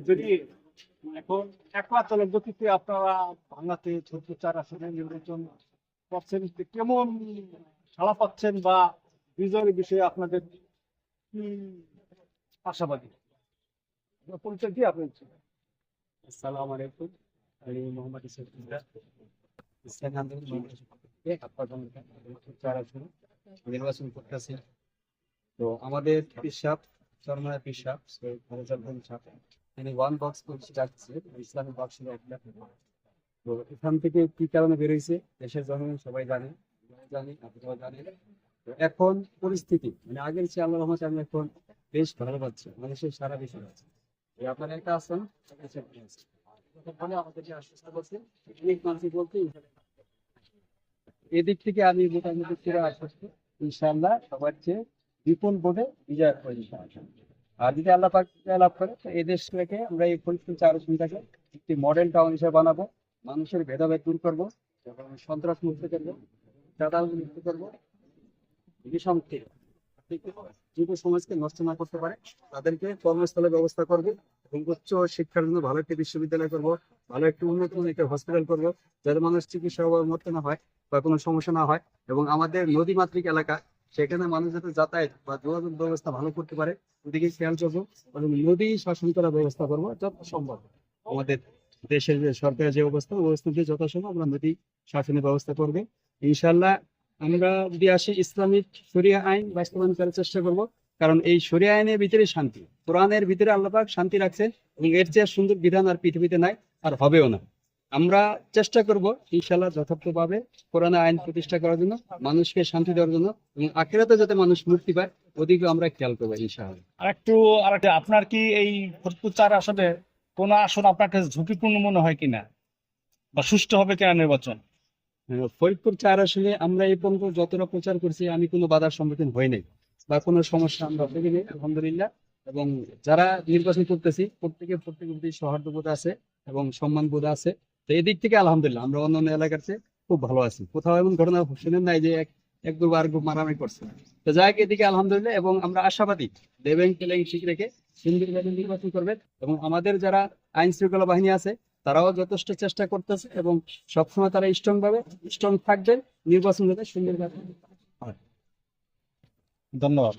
যদি এখন একমাত্র গতিতে আপনারা ভাঙাতে ছোট চার আসনে নির্বাচন করছেন, কেমন সাড়া পাচ্ছেন বা বিজয়ের বিষয়ে আপনাদের কি আশাবাদী? পরিচয় দিয়ে আপনি আসসালামু আলাইকুম। আমি মোহাম্মদ ইসলাম ইসলামী আন্দোলন বাংলাদেশ থেকে আপনার চার আসনে নির্বাচন করতেছি। তো আমাদের পিসাব চরমায় পিসাব সৈয়দ ফরজাদ বিন সাহেব তিনি ওয়ান বক্স করছে যাচ্ছে ইসলামী বক্স একটা। তো এখান থেকে কি কারণে বেরোইছে দেশের জনগণ সবাই জানে, আমরাও জানি, আপনারাও জানেন। তো এখন পরিস্থিতি মানে আগের চেয়ে আল্লাহ রহমতে আমি এখন বেশ ভালো পাচ্ছি, মানুষের সারা দেশে আছে। আপনার একটা আছেন মানে আমাদেরকে আশ্বস্ত করছে অনেক মানুষ বলতে এদিক থেকে আমি মোটামুটি পুরো আশ্বস্ত ইনশাআল্লাহ সবার চেয়ে বিপুল বোধে বিজয় হবে ইনশাআল্লাহ। আর যদি আল্লাহ পাক বিজয় লাভ করে তো এই দেশটাকে আমরা এই পরিস্থিতি আরো চিন্তাকে একটি মডেল টাউন হিসেবে বানাবো, মানুষের ভেদাভেদ দূর করবো এবং সন্ত্রাস মুক্ত করবো, চাঁদাবাজি মুক্ত করবো, বিষমুক্তি যুব সমাজকে নষ্ট না করতে পারে তাদেরকে কর্মস্থলের ব্যবস্থা করবো এবং উচ্চ শিক্ষার জন্য ভালো একটি বিশ্ববিদ্যালয় করবো, ভালো একটি উন্নত একটা হসপিটাল করবো, যাতে মানুষ চিকিৎসা অভাবে মরতে না হয় বা কোনো সমস্যা না হয়। এবং আমাদের নদীমাতৃক এলাকা, সেখানে মানুষ যাতে যাতায়াত বা যোগাযোগ ব্যবস্থা ভালো করতে পারে ওদিকে খেয়াল করবো এবং নদী শাসন করার ব্যবস্থা করবো যত সম্ভব। আমাদের দেশের যে সরকারের যে অবস্থা ওই অবস্থা দিয়ে যথাসম্ভব আমরা নদী শাসনের ব্যবস্থা করবে ইনশাল্লাহ। আমরা যদি আসি ইসলামিক শরিয়া আইন বাস্তবায়ন করার চেষ্টা করব, কারণ এই শরিয়া আইনের ভিতরে শান্তি, কোরআনের ভিতরে আল্লাহ পাক শান্তি রাখছেন এবং এর চেয়ে সুন্দর বিধান আর পৃথিবীতে নাই আর হবেও না। আমরা চেষ্টা করব ইনশাল্লাহ যথার্থভাবে কোরআন আইন প্রতিষ্ঠা করার জন্য, মানুষকে শান্তি দেওয়ার জন্য এবং আখিরাতে যাতে মানুষ মুক্তি পায় ওদিকে আমরা খেয়াল করবো ইনশাআল্লাহ। আরেকটা আপনার কি এই ফরিদপুর চার আসনে কোন আসন আপনার কাছে ঝুঁকিপূর্ণ মনে হয় কিনা, বা সুষ্ঠু হবে কিনা নির্বাচন? ফরিদপুর চার আসলে আমরা এই পর্যন্ত যতটা প্রচার করছি আমি কোনো বাধার সম্মুখীন হই নাই বা কোনো সমস্যা আমরা দেখিনি আলহামদুলিল্লাহ। এবং যারা নির্বাচন করতেছি প্রত্যেকের প্রতি সৌহার্দ্যবোধ আছে এবং সম্মান বোধ আছে। তো এই দিক থেকে আলহামদুলিল্লাহ আমরা অন্যান্য এলাকার চেয়ে খুব ভালো আছি, কোথাও এমন ঘটনা শুনেন নাই যে এক দুবার মারামারি করছে। তো যাই হোক, এদিকে আলহামদুলিল্লাহ এবং আমরা আশাবাদী দেবেন পেলেন ঠিক রেখে সুন্দরভাবে নির্বাচন করবে এবং আমাদের যারা আইন শৃঙ্খলা বাহিনী আছে তারাও যথেষ্ট চেষ্টা করতেছে এবং সবসময় তারা স্ট্রং থাকবেন, নির্বাচন যাতে সুন্দরভাবে হয়। ধন্যবাদ।